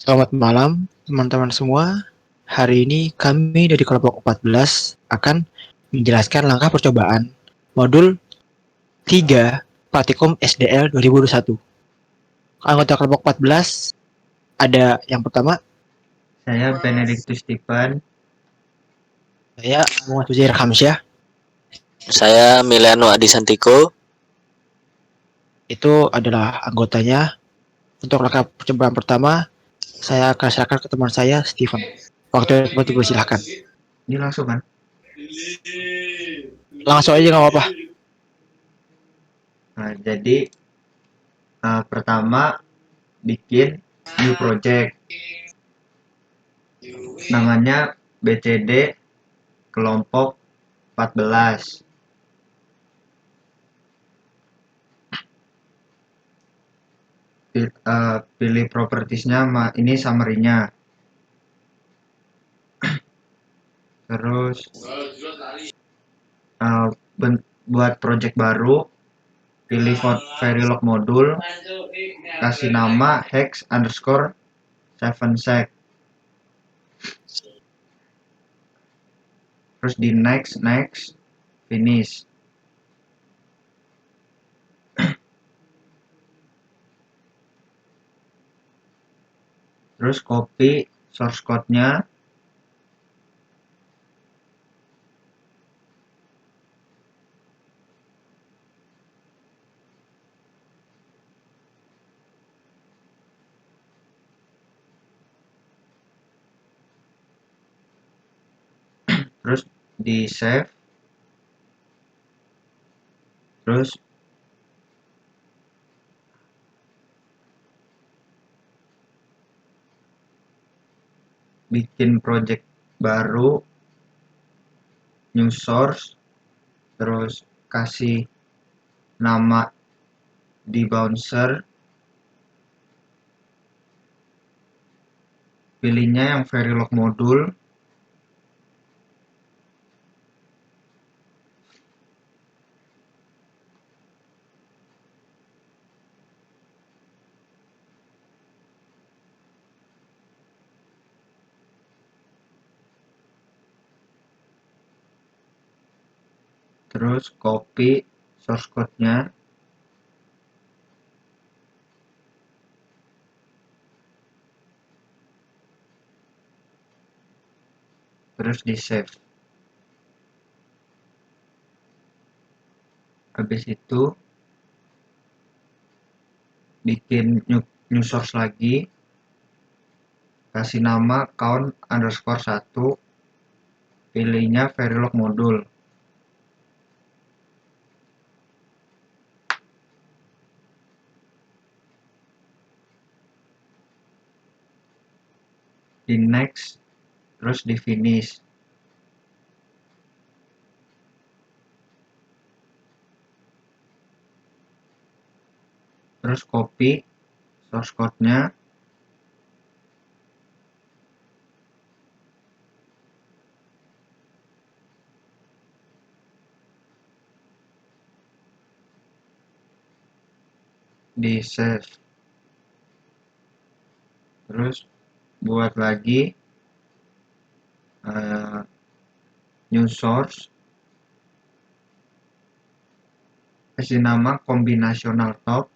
Selamat malam, teman-teman semua. Hari ini kami dari kelompok 14 akan menjelaskan langkah percobaan modul 3 Praktikum SDL 2021. Anggota kelompok 14 ada yang pertama, Saya Benedictus Stephen. saya Muhammad Fuzair Hamsyah. Saya Miliano Adisantiko. Itu adalah anggotanya. Untuk langkah percobaan pertama, saya akan serahkan ke teman saya, Steven. Waktu itu silahkan. Ini langsung kan? Langsung aja nggak apa-apa. Nah, jadi pertama bikin new project. Namanya BCD kelompok 14. Pilih propertiesnya, ini summary-nya. Terus buat project baru, pilih Verilog modul, kasih nama hex_7sec. Terus di next, finish. Terus copy source code-nya. Terus di save. Terus bikin project baru, new source, terus kasih nama di bouncer, pilihnya yang Verilog modul, terus copy source code-nya, terus di save. Habis itu bikin new source lagi, kasih nama count_1, pilihnya Verilog modul. Di next, terus di finish. Terus copy source code-nya, di save. Terus buat lagi new source, kasih nama combinational top,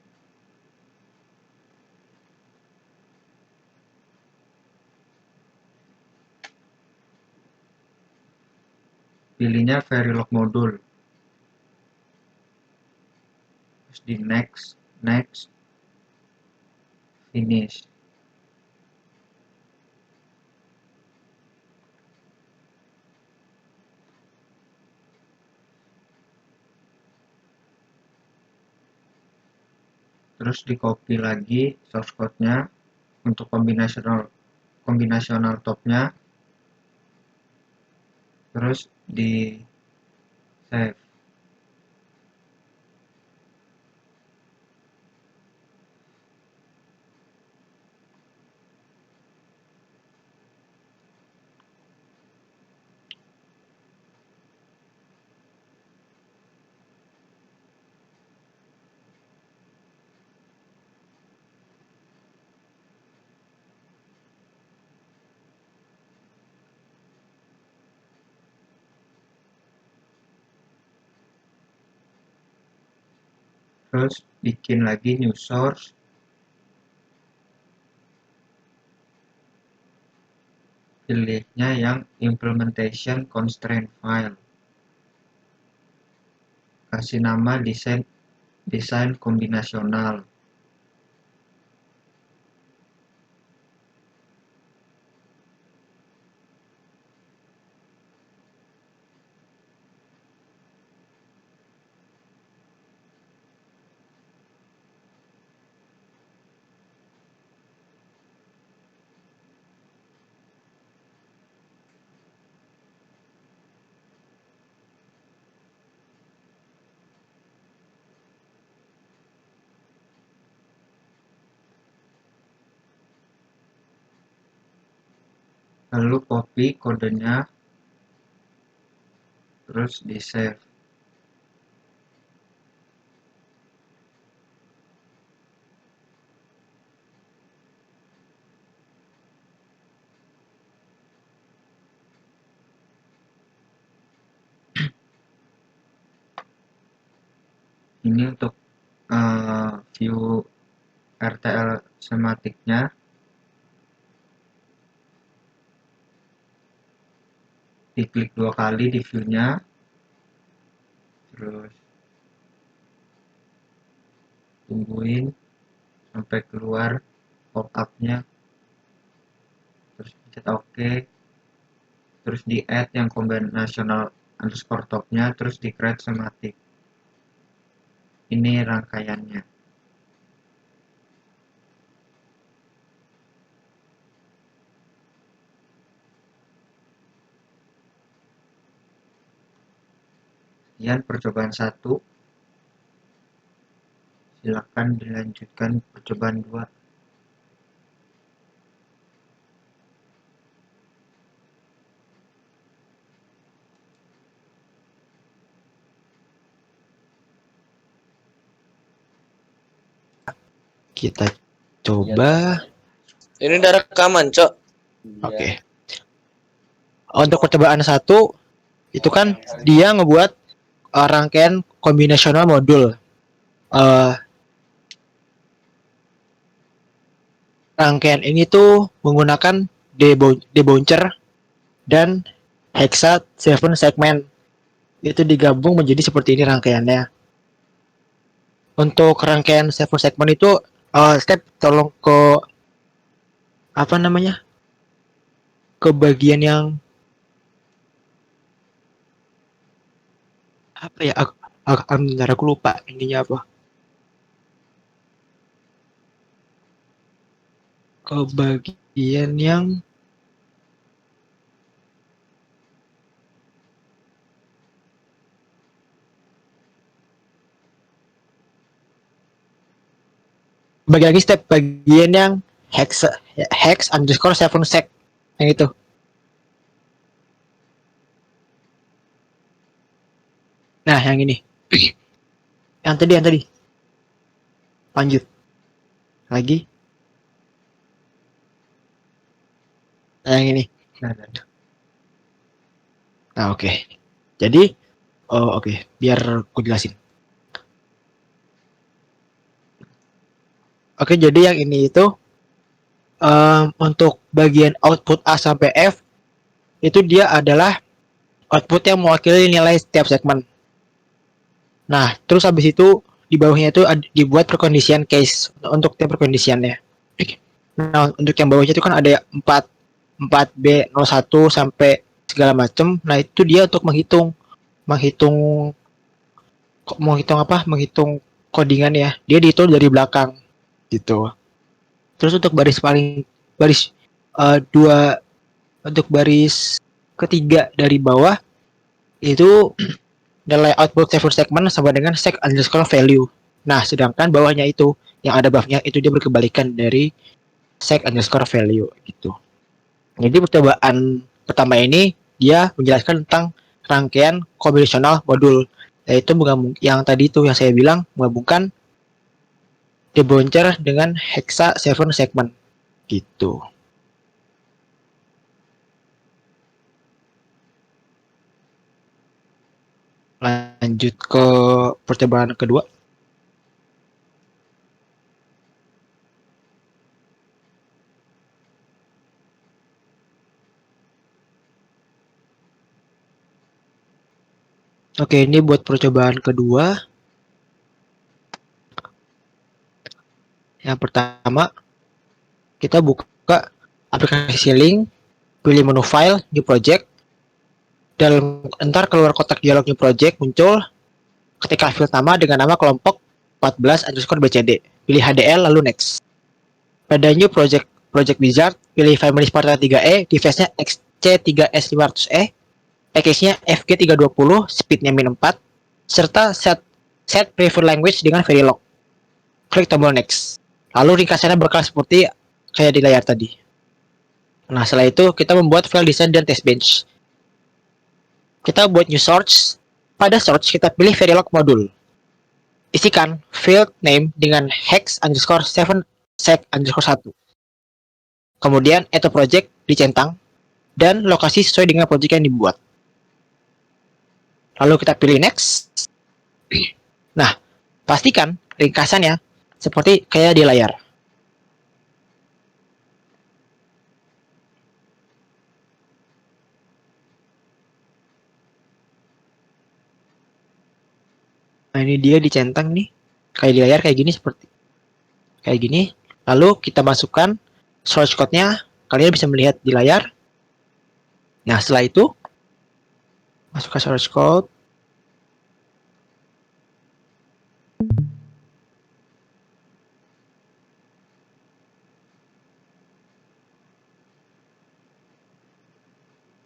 pilihnya Verilog modul. Terus di next, finish. Terus di copy lagi source code-nya untuk combinational top-nya, terus di save. terus bikin lagi new source, pilihnya yang implementation constraint file, kasih nama desain kombinasional. Lalu copy kodenya, terus di save. Ini untuk view RTL schematiknya. Diklik 2 kali di view-nya, terus tungguin sampai keluar pop-up-nya, terus pencet OK, terus di add yang kombinasional underscore top-nya, terus di create schematic. Ini rangkaiannya. Sekian percobaan 1. Silakan dilanjutkan percobaan 2. Kita coba. Ini udah rekaman, Cok. Oke. Untuk percobaan 1 itu kan dia ngebuat rangkaian kombinasional modul. Rangkaian ini tuh menggunakan debouncer dan hexa 7 segment. Itu digabung menjadi seperti ini rangkaiannya. Untuk rangkaian 7 segment itu step tolong ke apa namanya? Ke bagian yang apa ya? Aku lupa ininya apa. Ke bagian yang bagi lagi step bagian yang hex underscore 7 sec yang itu. Nah, yang ini. yang tadi. Lanjut. Lagi. Nah, yang ini. Nah, oke. Jadi, oke. Biar aku jelasin. Oke, jadi yang ini itu untuk bagian output A sampai F itu dia adalah output yang mewakili nilai setiap segmen. Nah, terus habis itu di bawahnya itu dibuat perkondisian case untuk tiap perkondisiannya. Nah, untuk yang bawahnya itu kan ada 4B01 sampai segala macam. Nah, itu dia untuk menghitung menghitung codingan ya. Dia dihitung dari belakang gitu. Terus untuk baris dua untuk baris ketiga dari bawah itu nilai output server segment sama dengan sec underscore value. Nah, sedangkan bawahnya itu yang ada buffnya itu dia berkebalikan dari sec underscore value gitu. Jadi percobaan pertama ini dia menjelaskan tentang rangkaian kombinasional modul, yaitu yang tadi itu yang saya bilang menggabungkan debouncer dengan hexa 7 segment gitu. Lanjut ke percobaan kedua. Oke, ini buat percobaan kedua. Yang pertama, kita buka aplikasi link, pilih menu file, new project, dan ntar keluar kotak dialog new project muncul ketika field nama dengan nama kelompok 14_BCD. Pilih HDL lalu next. Pada new project wizard, pilih family Sparta 3E, device-nya XC3S500E, package-nya FG320, speed-nya min 4, serta set preferred language dengan Verilog. Klik tombol next. Lalu ringkasannya bakal seperti kayak di layar tadi. Nah, setelah itu kita membuat file design dan test bench. Kita buat new source. Pada source kita pilih Verilog module. Isikan field name dengan hex_7sec_1. Kemudian add to project dicentang dan lokasi sesuai dengan project yang dibuat. Lalu kita pilih next. Nah, pastikan ringkasannya seperti kayak di layar. Nah, ini dia dicentang nih. Kayak di layar kayak gini, seperti kayak gini. Lalu kita masukkan source code-nya. Kalian bisa melihat di layar. Nah, setelah itu masukkan source code.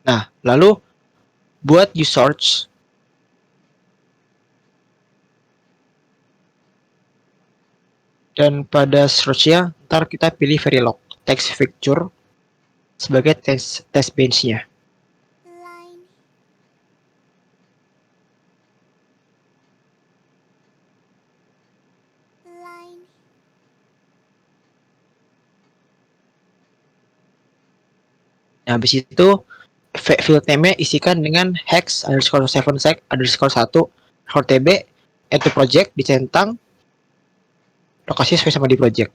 Nah, lalu buat use source. Dan pada search-nya, ntar kita pilih Verilog text fixture sebagai test bench-nya. Nah, habis itu field name-nya isikan dengan hex_7sec_1 tb add to project dicentang lokasi sesuai sama di project.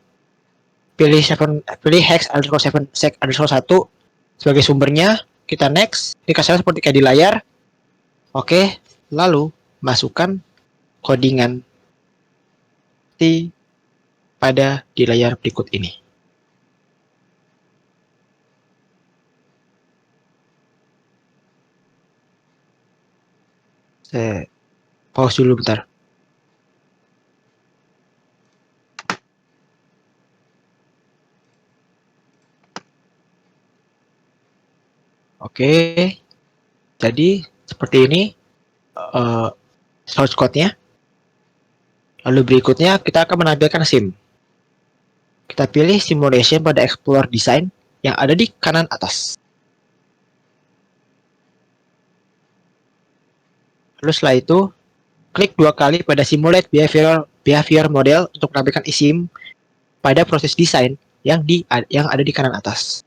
Pilih hex_7sec_1 sebagai sumbernya. Kita next. Ini kasarnya seperti kayak di layar. Oke, lalu masukkan codingan pada di layar berikut ini. Saya pause dulu bentar. Oke, jadi seperti ini source code-nya. Lalu berikutnya kita akan menampilkan sim. Kita pilih simulation pada Explorer Design yang ada di kanan atas. Lalu setelah itu, klik 2 kali pada Simulate Behavior Model untuk menampilkan isim pada proses desain yang ada di kanan atas.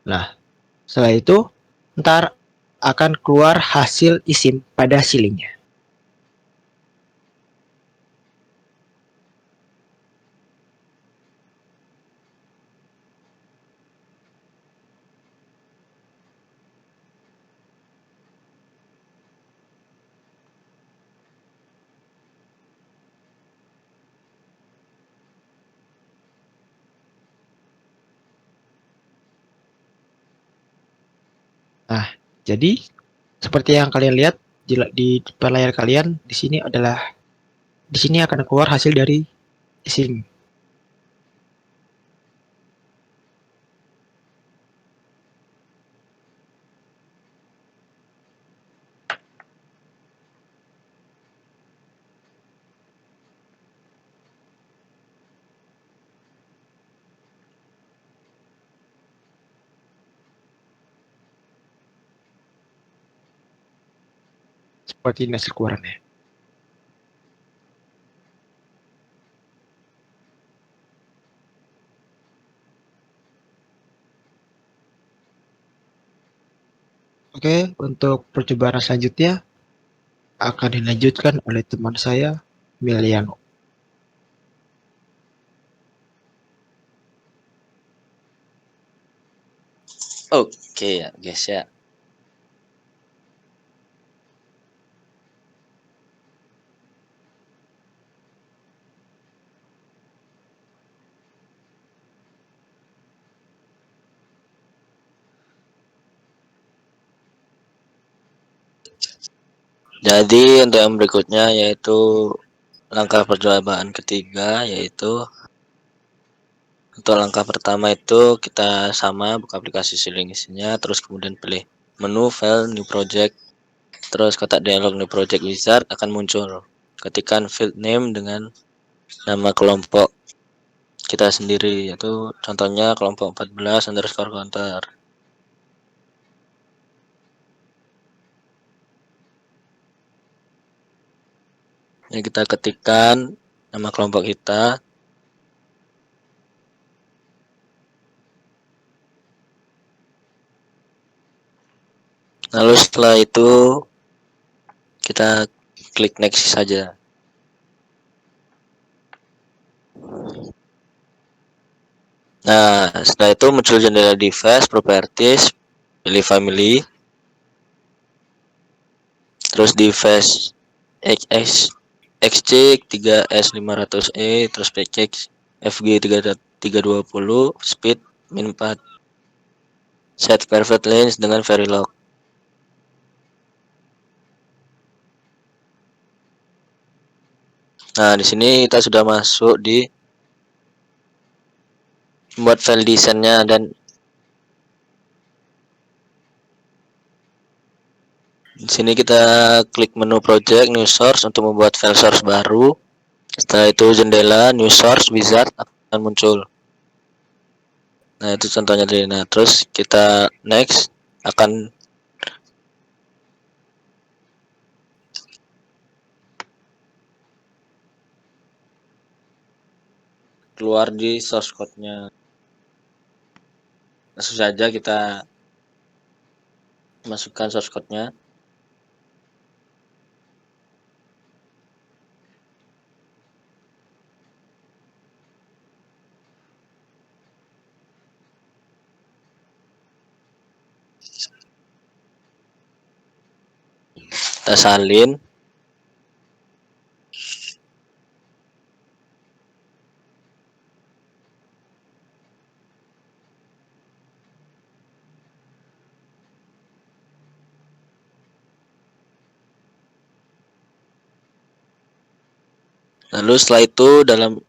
Nah, setelah itu, ntar akan keluar hasil isim pada ceilingnya. Nah, jadi seperti yang kalian lihat di depan layar kalian, di sini akan keluar hasil dari isim. Seperti ini hasil keluarannya. Oke, untuk percobaan selanjutnya akan dilanjutkan oleh teman saya, Miliano. Oke ya guys ya. Jadi untuk yang berikutnya yaitu langkah percobaan ketiga, yaitu untuk langkah pertama itu kita sama buka aplikasi Silingsnya, terus kemudian pilih menu file new project, terus kotak dialog new project wizard akan muncul. Ketikkan field name dengan nama kelompok kita sendiri, yaitu contohnya kelompok 14 underscore counter. Ini kita ketikkan nama kelompok kita. Lalu setelah itu kita klik next saja. Nah, setelah itu muncul jendela device, properties, pilih family, terus device XC 3S500E, terus PCX FG 320, speed min 4, set private lanes dengan Verilog. Nah, di sini kita sudah masuk di membuat file desainnya, dan di sini kita klik menu project new source untuk membuat file source baru. Setelah itu jendela new source wizard akan muncul. Nah, itu contohnya tadi. Nah, terus kita next akan keluar di source code-nya. Langsung saja kita masukkan source code-nya. Kita salin. Lalu setelah itu dalam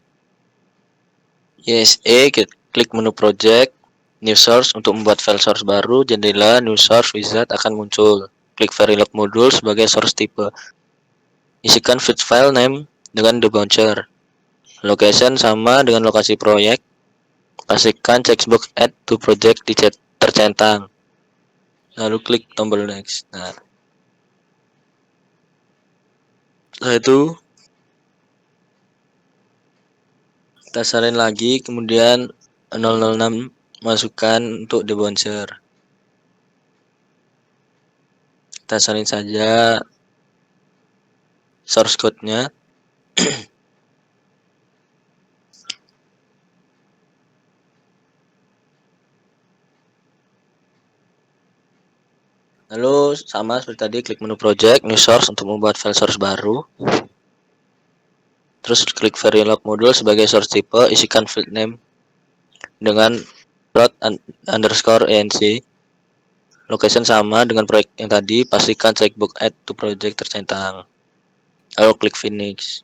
YSE klik menu project new source untuk membuat file source baru. Jendela new source wizard akan muncul. Klik Verilog module sebagai source type. Isikan feed file name dengan the launcher. Location sama dengan lokasi proyek. Pastikan checkbox add to project tercentang. Lalu klik tombol next. Nah, setelah itu kita salin lagi, kemudian 006 masukkan untuk debouncer. Kita salin saja source code-nya. Lalu sama seperti tadi, klik menu project new source untuk membuat file source baru. Terus klik Verilog module sebagai source type, isikan field name dengan _enc. Location sama dengan proyek yang tadi, pastikan checkbox add to project tercentang. Lalu klik finish.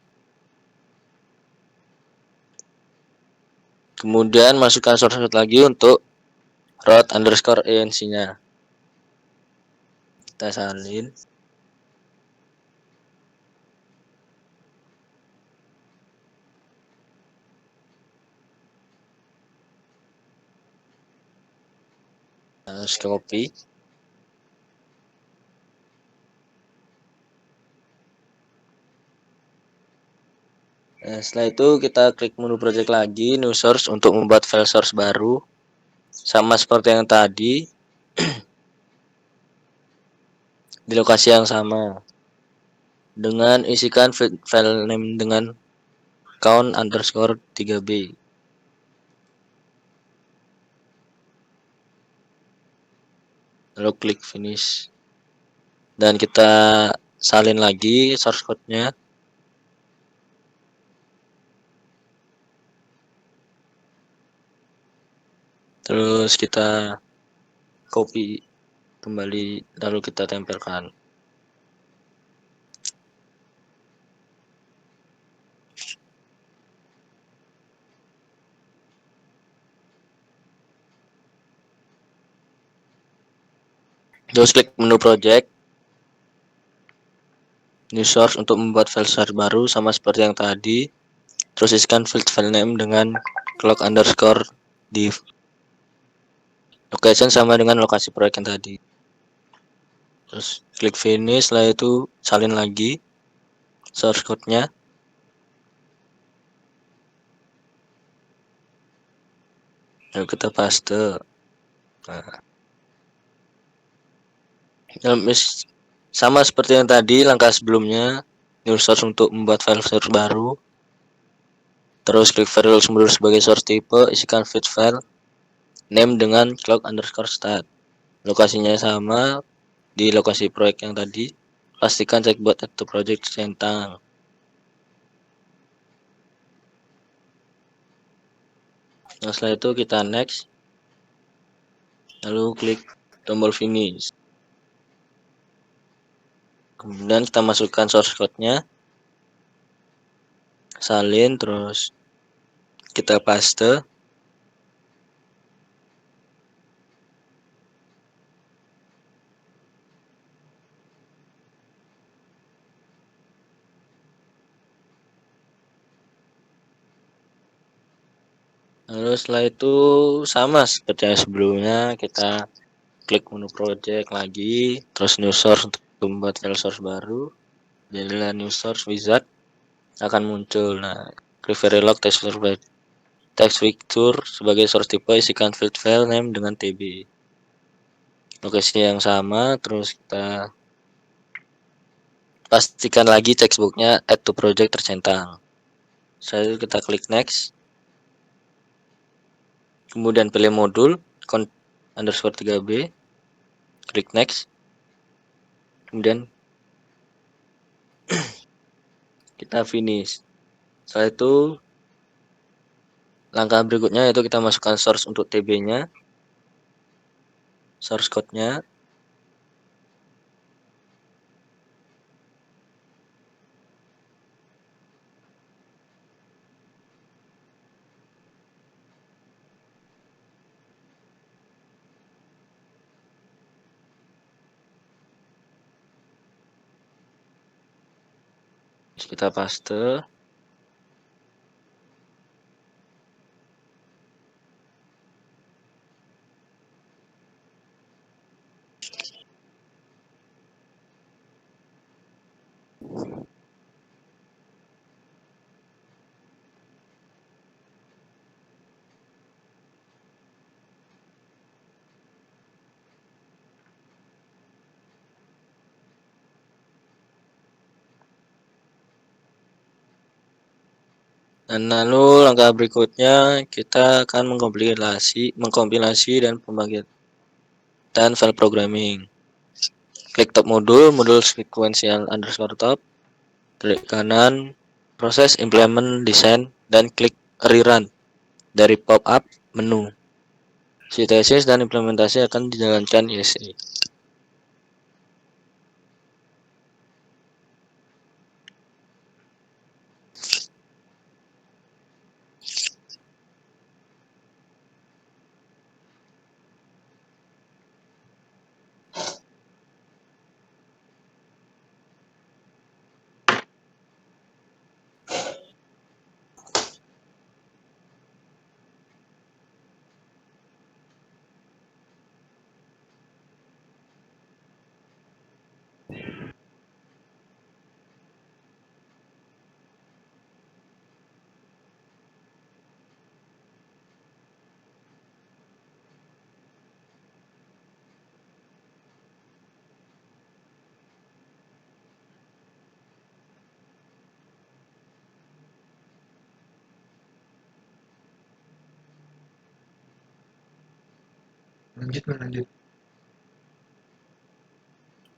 Kemudian masukkan source code lagi untuk _enc-nya. Kita salin. Harus copy. Nah, setelah itu kita klik menu project lagi, new source untuk membuat file source baru. Sama seperti yang tadi, di lokasi yang sama. Dengan isikan file name dengan count_3b. Lalu klik finish. Dan kita salin lagi source code-nya. Terus kita copy kembali, lalu kita tempelkan. Terus klik menu project, new source untuk membuat file source baru sama seperti yang tadi. Terus isikan file name dengan clock underscore div. Location sama dengan lokasi proyek yang tadi. Terus klik finish, setelah itu salin lagi source code-nya. Lalu kita paste. Nah, sama seperti yang tadi, langkah sebelumnya, new source untuk membuat file source baru. Terus klik variable sumber sebagai source type, isikan feed file name dengan clock underscore start. Lokasinya sama di lokasi proyek yang tadi. Pastikan checkbox add to project centang. Nah, setelah itu kita next. Lalu klik tombol finish. Kemudian kita masukkan source code-nya. Salin, terus kita paste. Lalu setelah itu sama seperti yang sebelumnya, kita klik menu project lagi, terus new source untuk membuat file source baru. Jadilah new source wizard akan muncul. Nah, klik verilog text feature sebagai source type, isikan field file name dengan tb. Lokasi yang sama, terus kita pastikan lagi checkboxnya add to project tercentang. Setelah itu kita klik next. Kemudian pilih modul underscore 3b, klik next. Kemudian kita finish. Setelah itu langkah berikutnya yaitu kita masukkan source untuk tb-nya, source code-nya. Terus kita paste. Dan lalu langkah berikutnya kita akan mengkompilasi dan pembagian file programming. Klik top modul sequential underscore top, klik kanan, proses implement design, dan klik rerun dari pop-up menu. Sintesis dan implementasi akan dijalankan ISA.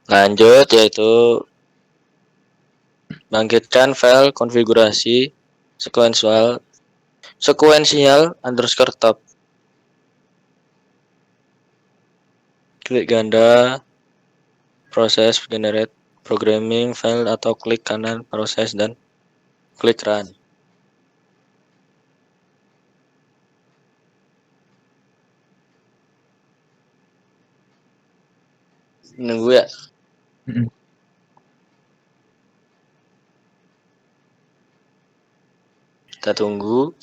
Lanjut yaitu bangkitkan file konfigurasi sequential underscore top. Klik ganda proses generate programming file atau klik kanan proses dan klik run. Nunggu ya. Mm-mm. Kita tunggu.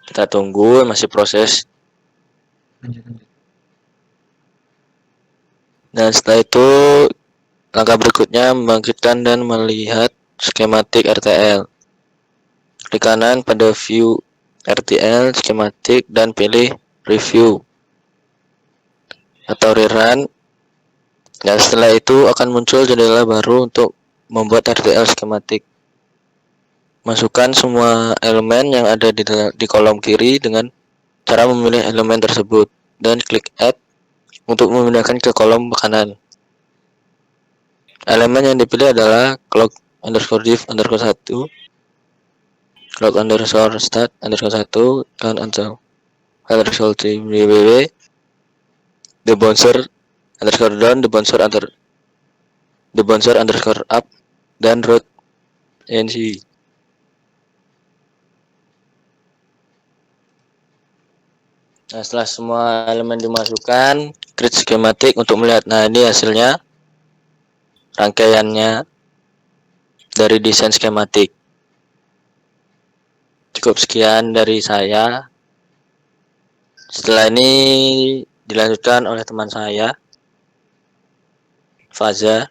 Kita tunggu, masih proses. Lanjut. Dan setelah itu langkah berikutnya membangkitkan dan melihat skematik RTL. Klik kanan pada view RTL skematik dan pilih review atau rerun. Dan setelah itu akan muncul jendela baru untuk membuat RTL skematik. Masukkan semua elemen yang ada di kolom kiri dengan cara memilih elemen tersebut dan klik add untuk memindahkan ke kolom kanan. Elemen yang dipilih adalah clock_div_1, clock_start_1, count_TWW, the bouncer_down, the bouncer_up, dan root NC. Nah, setelah semua elemen dimasukkan, create schematic untuk melihat. Nah, ini hasilnya, rangkaiannya dari desain skematik. Cukup sekian dari saya. Setelah ini dilanjutkan oleh teman saya, Faza.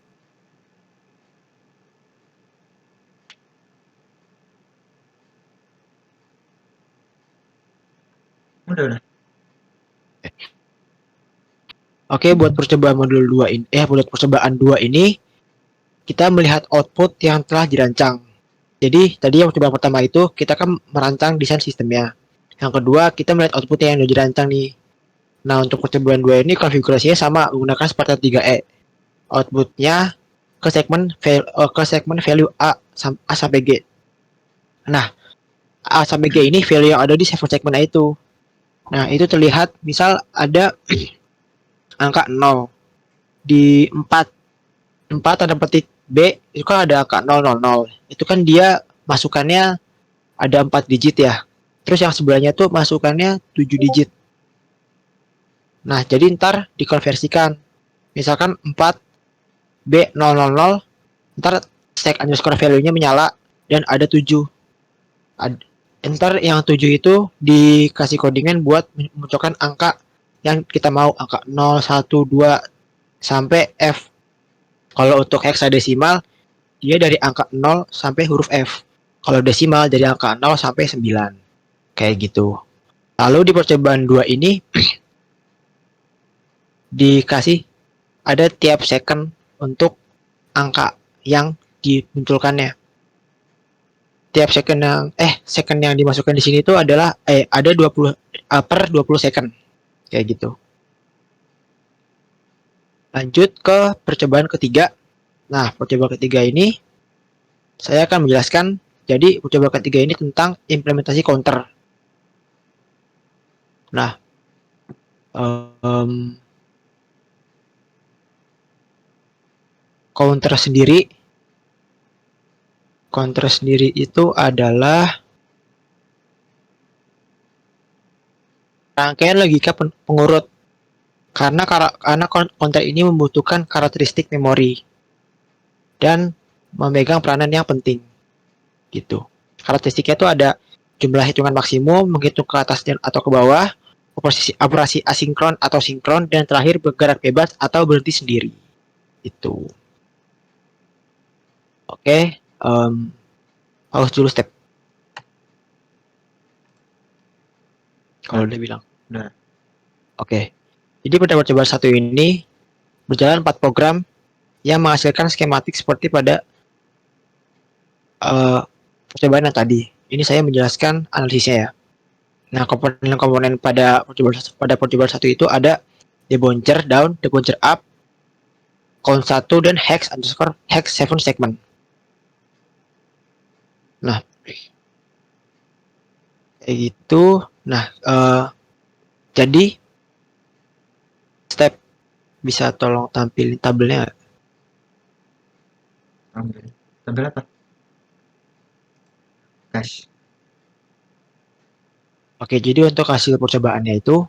Udah. Oke, buat percobaan modul 2 ini, buat percobaan 2 ini kita melihat output yang telah dirancang. Jadi, tadi yang percobaan pertama itu kita kan merancang desain sistemnya. Yang kedua, kita melihat output yang udah dirancang nih. Nah, untuk percobaan 2 ini konfigurasinya sama menggunakan Spartan 3E. Outputnya ke segmen value A sampai G. Nah, A sampai G ini value yang ada di segmen A itu. Nah, itu terlihat misal ada angka 0 di 4 tanda petik B itu kan ada angka 000. Itu kan dia masukannya ada 4 digit ya. Terus yang sebelahnya tuh masukannya 7 digit. Nah, jadi ntar dikonversikan. Misalkan 4 B000, ntar stack underscore value-nya menyala dan ada 7. Ntar yang 7 itu dikasih codingan buat memunculkan angka yang kita mau, angka 0, 1, 2 sampai F. Kalau untuk hexadesimal dia dari angka 0 sampai huruf F. Kalau desimal dari angka 0 sampai 9. Kayak gitu. Lalu di percobaan 2 ini dikasih ada tiap second untuk angka yang dimunculkannya. Tiap second yang dimasukkan di sini itu adalah ada 20 per 20 second. Kayak gitu. Lanjut ke percobaan ketiga. Nah, percobaan ketiga ini saya akan menjelaskan. Jadi, percobaan ketiga ini tentang implementasi counter. Nah, counter sendiri itu adalah rangkaian logika pengurut. Karena counter ini membutuhkan karakteristik memori dan memegang peranan yang penting. Gitu. Karakteristiknya itu ada jumlah hitungan maksimum, menghitung ke atas dan atau ke bawah, operasi asinkron atau sinkron, dan terakhir bergerak bebas atau berhenti sendiri. Itu. Oke, pause dulu step. Kalau udah bilang. Udah. Oke. Jadi pada percobaan satu ini berjalan 4 program yang menghasilkan skematik seperti pada percobaan yang tadi. Ini saya menjelaskan analisisnya ya. Nah, komponen-komponen pada percobaan satu itu ada debouncer down, debouncer up, count 1 dan hex underscore hex 7 segment. Nah, kayak gitu. Nah, jadi step bisa tolong tampilin tabelnya nggak? Ambil. Tabel apa? Cash. Oke, jadi untuk hasil percobaannya itu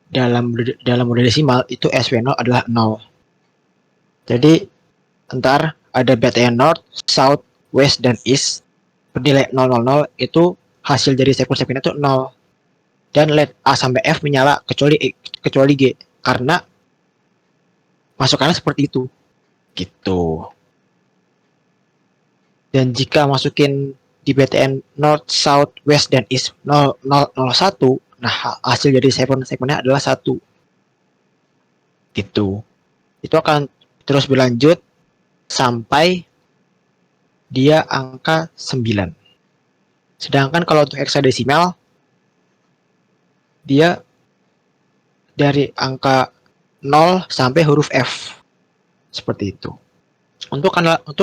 dalam mode desimal itu SW0 adalah 0. Jadi ntar ada BTN North, South, West, dan East bernilai 000 itu hasil dari segmen-segmennya itu 0. Dan LED A sampai F menyala kecuali G karena masukannya seperti itu. Gitu. Dan jika masukin di BTN North, South, West, dan East 0001, nah hasil dari segmennya adalah 1. Gitu. Itu akan terus berlanjut sampai dia angka 9. Sedangkan kalau untuk hexadesimal, dia dari angka 0 sampai huruf F. Seperti itu. Untuk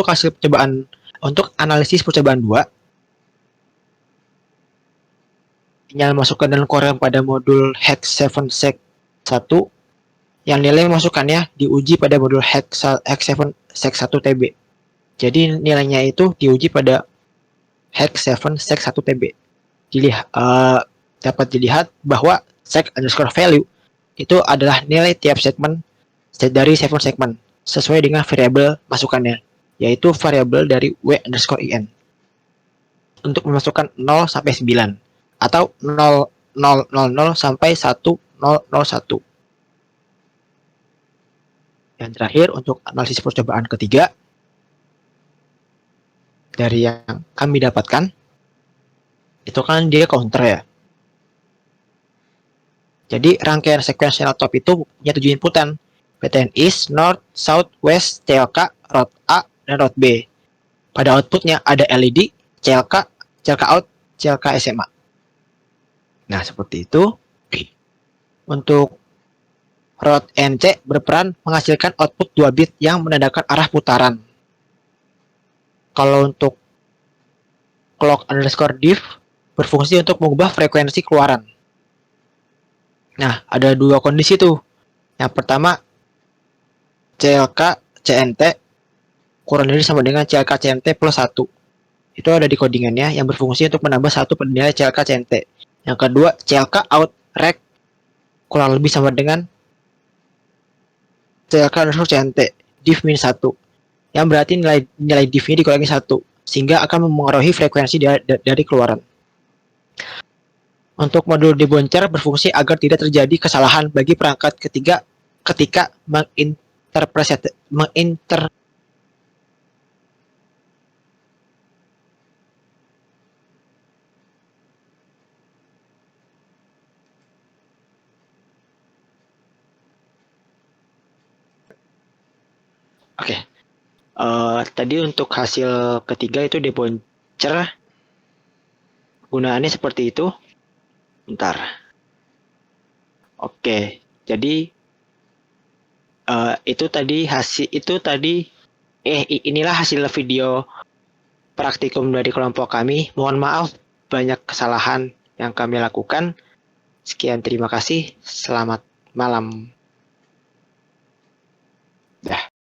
hasil percobaan, untuk analisis percobaan 2, yang masukkan dalam koran pada modul hex 7 sec 1, yang nilai masukannya diuji pada modul hex 7 sec 1 TB. Jadi nilainya itu diuji pada hex 7 sec 1 TB. Dapat dilihat bahwa sec underscore value itu adalah nilai tiap segmen dari 7 segmen sesuai dengan variabel masukannya, yaitu variabel dari W underscore IN untuk memasukkan 0 sampai 9 atau 0,000 sampai 1,001. Yang terakhir untuk analisis percobaan ketiga dari yang kami dapatkan itu kan dia counter ya. Jadi rangkaian sequential top itu punya 7 inputan, PTN East, North, South, West, CLK, Road A, dan Road B. Pada outputnya ada LED, CLK, CLK out, CLK SMA. Nah, seperti itu. Untuk Road NC berperan menghasilkan output 2 bit yang menandakan arah putaran. Kalau untuk clock underscore diff berfungsi untuk mengubah frekuensi keluaran. Nah, ada 2 kondisi tuh. Yang pertama, CLK CNT kurang dari sama dengan CLK CNT plus 1. Itu ada di codingannya yang berfungsi untuk menambah 1 pada nilai CLK CNT. Yang kedua, CLK out rec kurang lebih sama dengan CLK underscore CNT diff min 1. Yang berarti nilai diff-nya dikurangi 1 sehingga akan mempengaruhi frekuensi dari keluaran. Untuk modul debouncer berfungsi agar tidak terjadi kesalahan bagi perangkat ketiga ketika Oke. Tadi untuk hasil ketiga itu debouncer gunaannya seperti itu. Bentar. Oke. Jadi inilah hasil video praktikum dari kelompok kami. Mohon maaf banyak kesalahan yang kami lakukan. Sekian, terima kasih. Selamat malam. Dah.